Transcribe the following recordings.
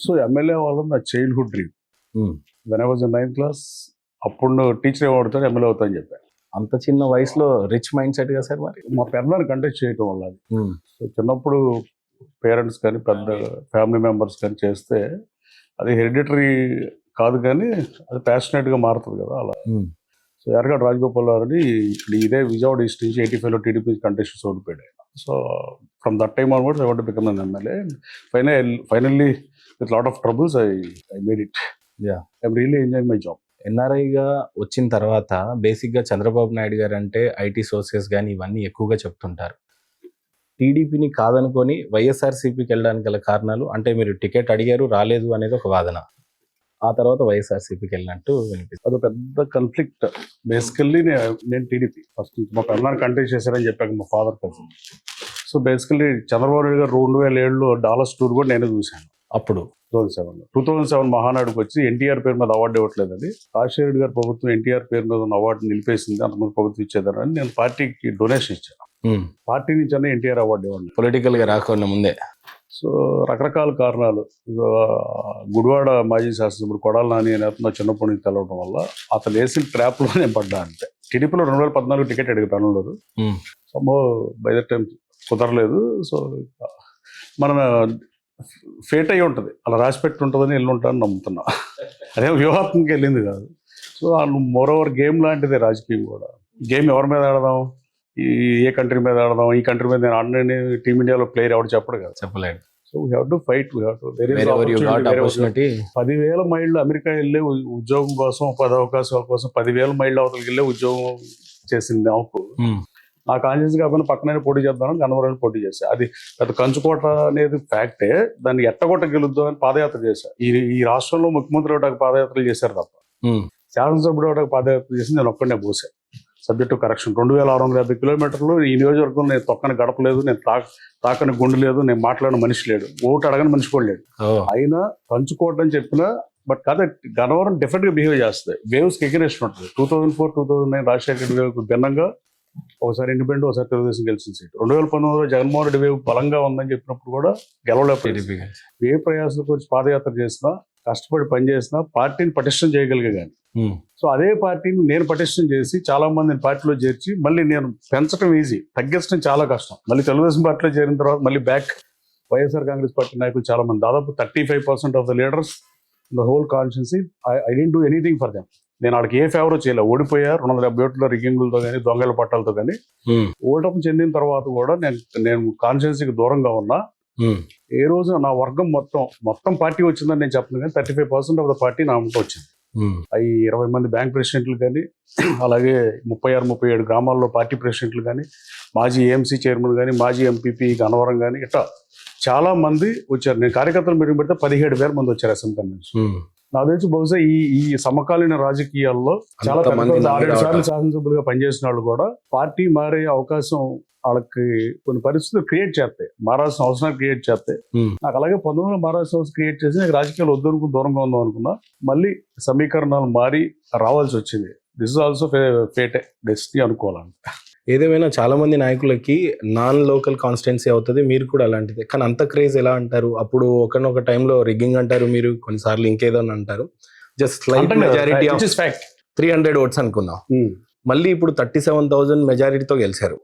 So MLA అవ్వాలని నా childhood dream. Um. When I was in 9th class అప్పుడు teacher ఏమవుతాను MLA అవుతా అని చెప్పాను. అంత చిన్న వయసులో రిచ్ మైండ్ సెట్ కదా సార్ మరి. మా పెద్దలను కంటెస్ట్ చేయటం వల్ల అది. ఉమ్. సో చిన్నప్పుడు పేరెంట్స్ కానీ పెద్ద ఫ్యామిలీ మెంబర్స్ కానీ చేస్తే అది హెరిడిటరీ కాదు, కానీ అది ప్యాషనేట్గా మారుతుంది కదా అలా. ఉమ్. సో ఎర్రగడ్డ రాజగోపాల్ అని ఇక్కడ ఇదే విజయవాడ ఈస్ట్ నుంచి 85లో టీడీపీ కంటెస్ట్ ఓడిపోయాడు ఆయన. So from that time onwards I want to become an MLA. Finally with lot of troubles I made it. Yeah. I'm really enjoying my job. ఎన్ఆర్ఐగా వచ్చిన తర్వాత బేసిక్గా చంద్రబాబు నాయుడు గారు అంటే ఐటీ సోర్సెస్ కానీ ఇవన్నీ ఎక్కువగా చెప్తుంటారు. టీడీపీని కాదనుకొని వైఎస్ఆర్సీపీకి వెళ్ళడానికి గల కారణాలు అంటే మీరు టికెట్ అడిగారు రాలేదు అనేది ఒక వాదన, ఆ తర్వాత వైఎస్ఆర్సీపీకి వెళ్ళినట్టు వినిపిస్తుంది. అది పెద్ద కన్ఫ్లిక్ట్. బేసికల్లీ నేను టీడీపీ ఫస్ట్ మా పెద్దనాన్న కంటెస్ట్ చేశారని చెప్పాక మా father cousin. So basically Chandrababu Naidu గారు 2007లో డాలస్ టూర్ కూడా నేనే చూశాను. అప్పుడు 2007 మహానాడుకు వచ్చి ఎన్టీఆర్ పేరు మీద అవార్డు ఇవ్వట్లేదు, అది రాజశేఖర రెడ్డి గారి ప్రభుత్వం ఎన్టీఆర్ పేరు మీద ఉన్న అవార్డు నిలిపేసింది, అంతమంది ప్రభుత్వం ఇచ్చేదారని నేను పార్టీకి డొనేషన్ ఇచ్చాను. పార్టీ నుంచి అన్న ఎన్టీఆర్ అవార్డు ఇవ్వండి పొలిటికల్గా రాకుండా ముందే. సో రకరకాల కారణాలు. గుడివాడ మాజీ శాసనసభ్యుడు కొడాల నాని అనే అతను చిన్నప్పటి నుంచి తెలవడం వల్ల అతను వేసిన ట్రాప్లో నేను పడ్డా. అంటే టీడీపీలో 2014 టికెట్ అడిగారు అనలేదు. సో బై ద టైం కుదరలేదు. సో మన ఫేట్ అయ్యి ఉంటుంది, అలా రాసిపెట్టి ఉంటుందని వెళ్ళి ఉంటానని నమ్ముతున్నా. అదేం వ్యూహాత్మకంగా వెళ్ళింది కాదు. సో మోర్ ఓవర్ గేమ్ లాంటిదే రాజకీయం కూడా. గేమ్ ఎవరి మీద ఆడదాం, ఏ కంట్రీ మీద ఆడదాం, ఈ కంట్రీ మీద నేను ఆడని టీమిండియాలో ప్లేయర్ ఎవరు చెప్పడు కదా, చెప్పలేడు. So we have to fight. 10,000 మైళ్ళు అమెరికా వెళ్ళే ఉద్యోగం కోసం, ఉపాధి అవకాశాల కోసం 10,000 మైళ్ళు అవతలకి వెళ్ళే ఉద్యోగం చేసింది నాకు. నా కాన్షియస్ కాకుండా పక్కనే పోటీ చేద్దామని గన్నవరం పోటీ చేశా. అది పెద్ద కంచుకోట అనేది ఫ్యాక్టే, దాన్ని ఎట్టగొట్ట గెలుద్దాం అని పాదయాత్ర చేశా. ఈ రాష్ట్రంలో ముఖ్యమంత్రి ఒకటి పాదయాత్రలు చేశారు తప్ప శాసనసభ్యుడు ఒకటి పాదయాత్ర చేసి నేను ఒక్కడనే పోసా. సబ్జెక్టు కరెక్షన్ 2,650 కిలోమీటర్లు ఈ నియోజకవర్గంలో నేను తొక్కని గడపలేదు, నేను తాకని గుండె లేదు, నేను మాట్లాడిన మనిషి లేడు, ఓటు అడగని మనిషి కూడా లేడు. అయినా కంచుకోట అని చెప్పినా బట్ కాదు, గన్నవరం డిఫరెంట్ గా బిహేవ్ చేస్తుంది. వేవ్స్ ఎగరేషన్ ఉంటుంది. 2004, 2009 రాజశేఖర రెడ్డి వేవ్ భిన్నంగా ఒకసారి ఇండిపెండెంట్, ఒకసారి తెలుగుదేశం గెలిచిన సీట్. 2019లో జగన్మోహన్ రెడ్డి వేవ్ బలంగా ఉందని చెప్పినప్పుడు కూడా గెలవలేకపోయింది. ఏ ప్రయాసాల గురించి పాదయాత్ర చేసినా, కష్టపడి పనిచేసినా పార్టీని పటిష్టం చేయగలిగే కానీ. సో అదే పార్టీని నేను పటిష్టం చేసి చాలా మందిని పార్టీలో చేర్చి మళ్ళీ నేను పెంచడం ఈజీ, తగ్గించడం చాలా కష్టం. మళ్ళీ తెలుగుదేశం పార్టీలో చేరిన తర్వాత మళ్ళీ బ్యాక్ వైఎస్ఆర్ కాంగ్రెస్ పార్టీ నాయకులు చాలా మంది, దాదాపు 35% of the leaders in the whole constituency I don't do anything for them. నేను ఆడికి ఏ ఫేవర్ చేయలేదు. ఓడిపోయా 270 ఓట్ల రిగ్గింగులతో కానీ దొంగల పట్టాలతో కానీ. ఓటమి చెందిన తర్వాత కూడా నేను కాన్స్టిట్యున్సీకి దూరంగా ఉన్నా. ఏ రోజు నా వర్గం మొత్తం పార్టీ వచ్చిందని నేను చెప్పను, కానీ 35% ఆఫ్ ద పార్టీ నా అమ్మతో వచ్చింది. అవి 20 మంది బ్యాంక్ ప్రెసిడెంట్లు కానీ, అలాగే 36-37 గ్రామాల్లో పార్టీ ప్రెసిడెంట్లు కానీ, మాజీ ఏఎంసీ చైర్మన్ కానీ, మాజీ ఎంపీపీ గన్నవరం కానీ, ఇట్లా చాలా మంది వచ్చారు. నేను కార్యకర్తలు మీటింగ్ పెడితే 17,000 మంది వచ్చారు అసెంబ్లీ కన్వెన్షన్. నాకు తెలిసి బహుశా ఈ సమకాలీన రాజకీయాల్లో చాలా 6-7 సార్లు శాసనసభ్యులుగా పనిచేసిన వాళ్ళు కూడా పార్టీ మారే అవకాశం వాళ్ళకి కొన్ని పరిస్థితులు క్రియేట్ చేస్తాయి, మారాల్సిన అవసరాలు క్రియేట్ చేస్తాయి. నాకు అలాగే 19లో మారాల్సిన అవసరం క్రియేట్ చేసి నాకు రాజకీయాలు వద్దనుకుని దూరంగా ఉందాం అనుకున్నా. మళ్ళీ సమీకరణాలు మారి రావాల్సి వచ్చింది. This is also fate, destiny అనుకోవాలంటే. ఏదేమైనా చాలా మంది నాయకులకి నాన్ లోకల్ కాన్స్టిట్యున్సీ అవుతుంది, మీరు కూడా అలాంటిదే. కానీ అంత క్రేజ్ ఎలా అంటారు? అప్పుడు ఒకనొక టైంలో రిగ్గింగ్ అంటారు, మీరు కొన్నిసార్లు ఇంకేదో అంటారు. Just slight majority of 300 votes అనుకుందాం. మళ్ళీ ఇప్పుడు 37,000 మెజారిటీతో గెలిచారు.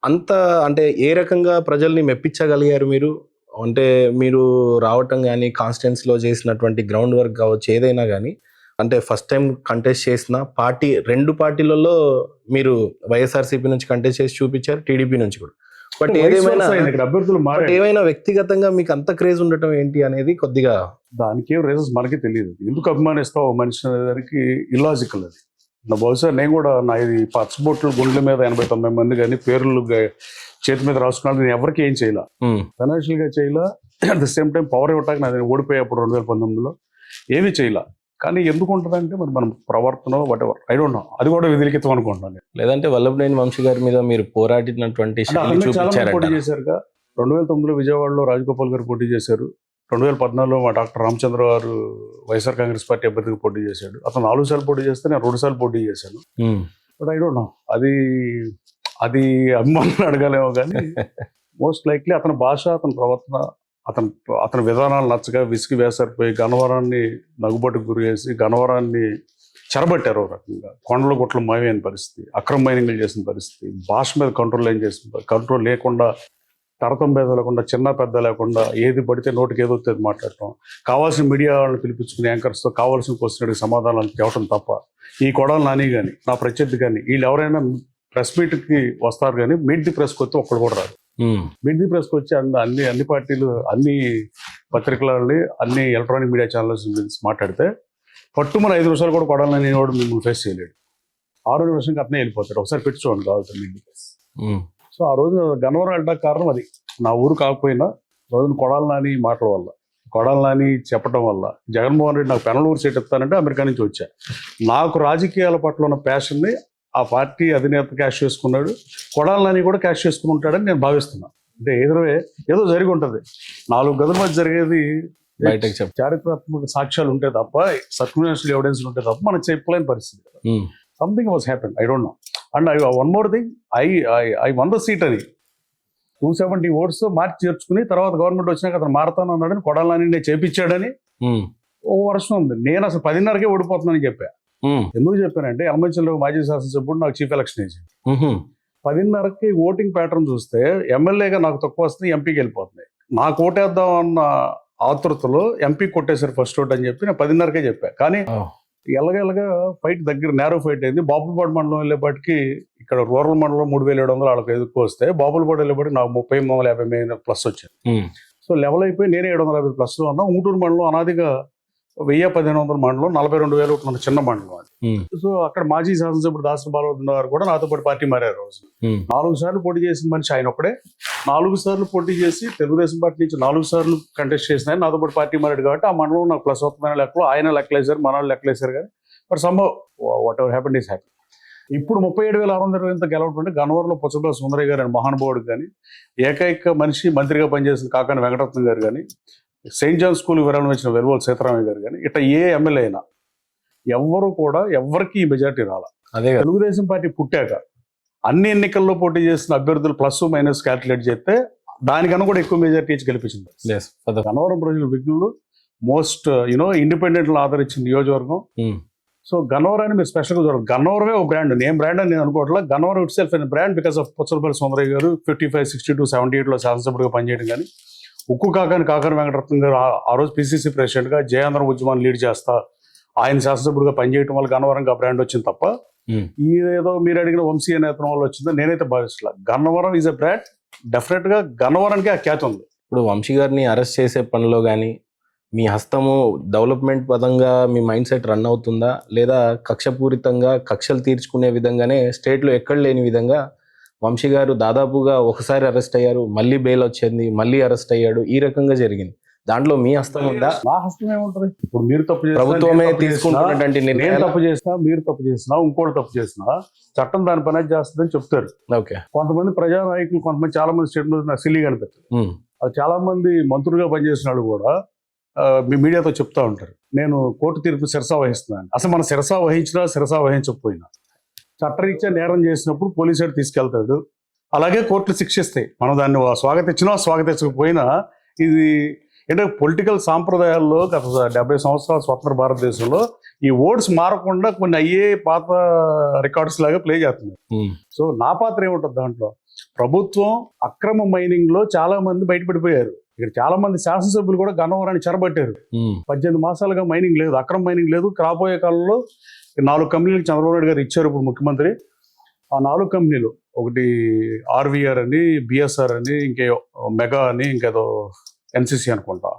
అంత అంటే ఏ రకంగా ప్రజల్ని మెప్పించగలిగారు మీరు? అంటే మీరు రావటం కానీ, కాన్స్టిట్యున్సీలో చేసినటువంటి గ్రౌండ్ వర్క్ కావచ్చు, ఏదైనా కానీ. అంటే ఫస్ట్ టైం కంటెస్ట్ చేసిన పార్టీ 2 పార్టీలలో మీరు వైఎస్ఆర్సీపీ నుంచి కంటెస్ట్ చేసి చూపించారు, టీడీపీ నుంచి కూడా. బట్ ఏమైనా వ్యక్తిగతంగా మీకు అంత క్రేజ్ ఉండటం ఏంటి అనేది కొద్దిగా దానికి రీజన్స్ మనకి తెలియదు. ఎందుకు అభిమానిస్తావు మనిషి అనేదానికి ఇల్లాజికల్ అది. బహుశా నేను కూడా ఇది పచ్చబొట్లు గుండెల మీద 80-90 మంది కానీ పేర్లు చేతి మీద రాసుకున్నాను. నేను ఎవరికి ఏం చేయాల, ఫైనాన్షియల్ గా చేయాల, at the same time power ఇవ్వటానికి నేను ఓడిపోయేప్పుడు 2019లో ఏమీ చేయాల. కానీ ఎందుకు ఉంటుందంటే మరి మనం ప్రవర్తన వాటెవర్ ఐ డోంట్ నో, అది కూడా విధిలిఖితం అనుకుంటున్నాను. లేదంటే వల్లభనేని వంశీ గారి మీద మీరు పోరాడినటువంటి పోటీ చేశారుగా. 2009లో విజయవాడలో రాజగోపాల్ గారు పోటీ చేశారు. 2014లో మా డాక్టర్ రామచంద్ర గారు వైఎస్ఆర్ కాంగ్రెస్ పార్టీ అభ్యర్థిగా పోటీ చేశాడు. అతను 4 సార్లు పోటీ చేస్తే నేను 2 సార్లు పోటీ చేశాను. బట్ ఐ డోంట్ నో, అది అభిమానులు అడగాలేమో కానీ మోస్ట్ లైక్లీ అతని భాష, అతని ప్రవర్తన, అతని విధానాలు నచ్చగా విసిగి వేసరిపోయి గన్నవరాన్ని నగుబట్టుకు గురి చేసి గన్నవరాన్ని చెరబట్టారు. ఒక రకంగా కొండల గుట్టలు మాయమైన పరిస్థితి, అక్రమ మైనింగ్లు చేసిన పరిస్థితి, భాష మీద కంట్రోల్ లేకుండా, తరతం భేదం లేకుండా, చిన్న పెద్ద లేకుండా ఏది పడితే నోటికి ఏదో వచ్చేది మాట్లాడటం, కావాల్సిన మీడియా వాళ్ళని పిలిపించుకుని యాంకర్స్తో కావాల్సిన క్వశ్చన్కి సమాధానాలు తేవటం తప్ప ఈ కొడాలి నాని కానీ నా ప్రత్యర్థి కానీ వీళ్ళు ఎవరైనా ప్రెస్ మీట్కి వస్తారు కానీ మీట్ ది ప్రెస్కి వస్తే ఒక్కడు కూడా రాదు. మీట్ ది ప్రెస్కి వచ్చి అన్ని పార్టీలు, అన్ని పత్రికలని, అన్ని ఎలక్ట్రానిక్ మీడియా ఛానల్స్ గురించి మాట్లాడితే పట్టుమని 5 నిమిషాలు కూడా కొడాలి నాని వాడు మిమ్మల్ని ఫేస్ చేయలేడు. 6వ నిమిషంకి అతనే వెళ్ళిపోతాడు. ఒకసారి పెట్టుకోండి కావాల్సిన మీట్ ది ప్రెస్. సో ఆ రోజు గన్నవరం వెళ్ళడానికి కారణం అది. నా ఊరు కాకపోయినా రోజున కొడాలి నాని మాటల వల్ల, కొడాలి నాని చెప్పడం వల్ల, జగన్మోహన్ రెడ్డి నాకు పెనలూరు సీట్ ఇస్తానంటే అమెరికా నుంచి వచ్చా. నాకు రాజకీయాల పట్ల ఉన్న ప్యాషన్ని ఆ పార్టీ అధినేత క్యాష్ చేసుకున్నాడు, కొడాలి నాని కూడా క్యాష్ చేసుకుని ఉంటాడని నేను భావిస్తున్నాను. అంటే ఏదో జరిగి ఉంటుంది. 4 గదుల మధ్య జరిగేది బయటకు చారిత్రాత్మక సాక్ష్యాలు ఉంటే తప్ప, సర్క్యులేషన్ ఎవిడెన్స్ ఉంటే తప్ప మనం చెప్పలేని పరిస్థితి. Something was happen, I don't know. And one more thing, I one the seat అని 270 votes మార్చి చేర్చుకుని తర్వాత గవర్నమెంట్ వచ్చినాక అతను మారతాను అన్నాడని, కొడాలి నాని నేను చేపించాడని ఓ వర్షం ఉంది. నేను అసలు 10:30కే ఓడిపోతున్నానని చెప్పా. ఎందుకు చెప్పానంటే ఎలమంచిలో మాజీ శాసనసభ్యుడు నాకు చీఫ్ ఎలక్షన్ ఏజెంట్. 10:30కి ఓటింగ్ ప్యాటర్న్ చూస్తే ఎమ్మెల్యేగా నాకు తక్కువ వస్తుంది, ఎంపీకి వెళ్ళిపోతుంది. నాకు ఓటేద్దాం అన్న ఆతృతలో ఎంపీ కొట్టేశారు ఫస్ట్ ఓట్ అని చెప్పి నేను 10:30కే చెప్పా. కానీ ఎలాగెలగా ఫైట్ దగ్గర నేరో ఫైట్ అయింది. బాపులపాడు మండలం వెళ్ళేపాటికి ఇక్కడ రూరల్ మండలం 3,700 వాళ్ళకి ఎదుర్కొ వస్తే బాపులపాడు వెళ్ళేపాటికి నాకు 30,50 ప్లస్ వచ్చింది. సో లెవెల్ అయిపోయి నేనే 750 ప్లస్లో ఉన్నా. ఊటూరు మండలం అనాదిగా 1,000-1,500 మండలం, 42,000 ఉన్న చిన్న మండలం అది. సో అక్కడ మాజీ శాసనసభ్యుడు దాసరి బాలవర్ధన్ గారు కూడా నాతో పాటు పార్టీ మారారు. రోజు 4 సార్లు పోటీ చేసిన మనిషి ఆయన ఒకడే. 4 సార్లు పోటీ చేసి తెలుగుదేశం పార్టీ నుంచి 4 సార్లు కంటెస్ట్ చేసిన ఆయన నాతో పాటు పార్టీ మారాడు. కాబట్టి ఆ మండలం నాకు ప్లస్ అవుతుందనే లెక్కలో ఆయన లెక్కలేశారు, మన లెక్కలేశారు. కానీ but Sambhav whatever happened is happy. ఇప్పుడు 37,620 గెలవడం గన్నవరంలో పుచ్చపల్లి సుందరయ్య గారు అని మహానుభావుడు కానీ, ఏకైక మనిషి మంత్రిగా పనిచేసిన కాకాని వెంకటరత్నం గారు కానీ, సెయింట్ జాన్ స్కూల్ వివరాలు వచ్చిన వెలువల్ సీతారామయ్య గారు కానీ, ఇట్లా ఏ ఎమ్మెల్యే అయినా ఎవ్వరు కూడా ఎవరికి ఈ మెజార్టీ రాల. అదే తెలుగుదేశం పార్టీ పుట్టాక అన్ని ఎన్నికల్లో పోటీ చేసిన అభ్యర్థులు ప్లస్ మైనస్ క్యాల్కులేట్ చేస్తే దానికన్నా కూడా ఎక్కువ మెజార్టీ ఇచ్చి గెలిపించింది. గన్నవరం ప్రజలు విఘ్నులు మోస్ట్ ఇండిపెండెంట్లు ఆదరించిన నియోజకవర్గం. సో గన్నవరాన్ని మీరు స్పెషల్గా చూడాలి. గన్నవరమే ఒక బ్రాండ్, నేను బ్రాండ్ అని నేను అనుకోవట్లా. గన్నవరం ఇట్ సెల్ఫ్ అనే brand because of Puchalapalli Sundarayya గారు 55, 62, 78లో శాసనసభ్యుడిగా పనిచేయడం కానీ, ఉక్కు కాకాని వెంకటరత్నం గారు ఆ రోజు పిసిసి ప్రెసిడెంట్గా జయాంధ్ర ఉద్యమాన్ని లీడ్ చేస్తా ఆయన శాసనసభ్యుడిగా పనిచేయడం వల్ల గన్నవరంగా బ్రాండ్ వచ్చింది తప్ప ఇదేదో మీరు అడిగిన వంశీయ నేతనం వల్ల వచ్చిందో నేనైతే భావిస్తలే. Gannavaram is a brand. Definite గా గన్నవరానికి ఆ ఖ్యాతి ఉంది. ఇప్పుడు వంశీ గారిని అరెస్ట్ చేసే పనిలో కానీ మీ హస్తము డెవలప్మెంట్ పదంగా మీ మైండ్ సెట్ రన్ అవుతుందా, లేదా కక్షపూరితంగా కక్షలు తీర్చుకునే విధంగానే స్టేట్లో ఎక్కడ లేని విధంగా వంశీ గారు దాదాపుగా ఒకసారి అరెస్ట్ అయ్యారు, మళ్ళీ బెయిల్ వచ్చింది, మళ్ళీ అరెస్ట్ అయ్యాడు, ఈ రకంగా జరిగింది. దాంట్లో మీ హస్తం ఉందా? నా హస్తం ఏముంటుంది? ఇప్పుడు మీరు తప్పు చేసిన, ప్రభుత్వమే తీసుకుంటున్నటువంటి నేను తప్పు చేసినా, మీరు తప్పు చేసినా, ఇంకోటి తప్పు చేసినా చట్టం దాని పని చేస్తుందని చెప్తారు. ఓకే. కొంతమంది ప్రజానాయకులు, కొంతమంది చాలా మంది స్టేట్ నాకు సిల్లీగా అనిపిస్తారు. చాలా మంది మంత్రులుగా పనిచేసిన వాళ్ళు కూడా మీ మీడియాతో చెప్తా ఉంటారు, నేను కోర్టు తీర్పు శిరసా వహిస్తున్నాను. అసలు మనం శిరసా వహించినా శిరసా వహించకపోయినా చట్టరీత్యా నేరం చేసినప్పుడు పోలీసు వాడు తీసుకెళ్తాడు, అలాగే కోర్టులు శిక్షిస్తాయి. మనం దాన్ని స్వాగతించినా స్వాగతించకపోయినా ఇది అంటే పొలిటికల్ సాంప్రదాయాల్లో గత 70 సంవత్సరాల స్వతంత్ర భారతదేశంలో ఈ ఓట్స్ మారకుండా కొన్ని అయ్యే పాత రికార్డ్స్ లాగా ప్లే చేస్తున్నారు. సో నా పాత్ర ఏముంటుంది దాంట్లో? ప్రభుత్వం అక్రమ మైనింగ్ లో చాలా మంది బయటపడిపోయారు. ఇక్కడ చాలా మంది శాసనసభ్యులు కూడా గన్నవరాన్ని చెరబట్టారు. 18 మాసాలుగా మైనింగ్ లేదు, అక్రమ మైనింగ్ లేదు. రాబోయే కాలంలో 4 కంపెనీలకు చంద్రబాబు నాయుడు గారు ఇచ్చారు ఇప్పుడు ముఖ్యమంత్రి. ఆ 4 కంపెనీలు, ఒకటి ఆర్వీఆర్ అని, బిఎస్ఆర్ అని, ఇంకే మెగా అని, ఇంకేదో ఎన్సిసి అనుకుంటా,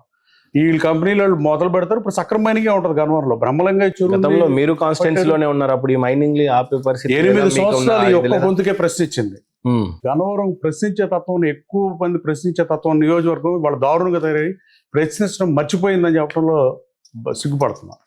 ఈ కంపెనీలు వాళ్ళు మొదలు పెడతారు. ఇప్పుడు సక్రమ మైనింగ్ ఉంటుంది గన్నవరంలో. బ్రహ్మలంగా చెరువులో మీరు కాన్స్టిట్యున్సీ లోనే ఉన్నారు, అప్పుడు ఈ మైనింగ్ ఆపే పరిస్థితి 8 సంవత్సరాలు ఈ ఒక్క గొంతుకే ప్రశ్నించింది. గన్నవరం ప్రశ్నించే తత్వం, ఎక్కువ మంది ప్రశ్నించే తత్వం నియోజకవర్గం వాళ్ళ దారుణంగా తయారై ప్రశ్నించడం మర్చిపోయిందని చెప్పడంలో సిగ్గుపడుతున్నారు.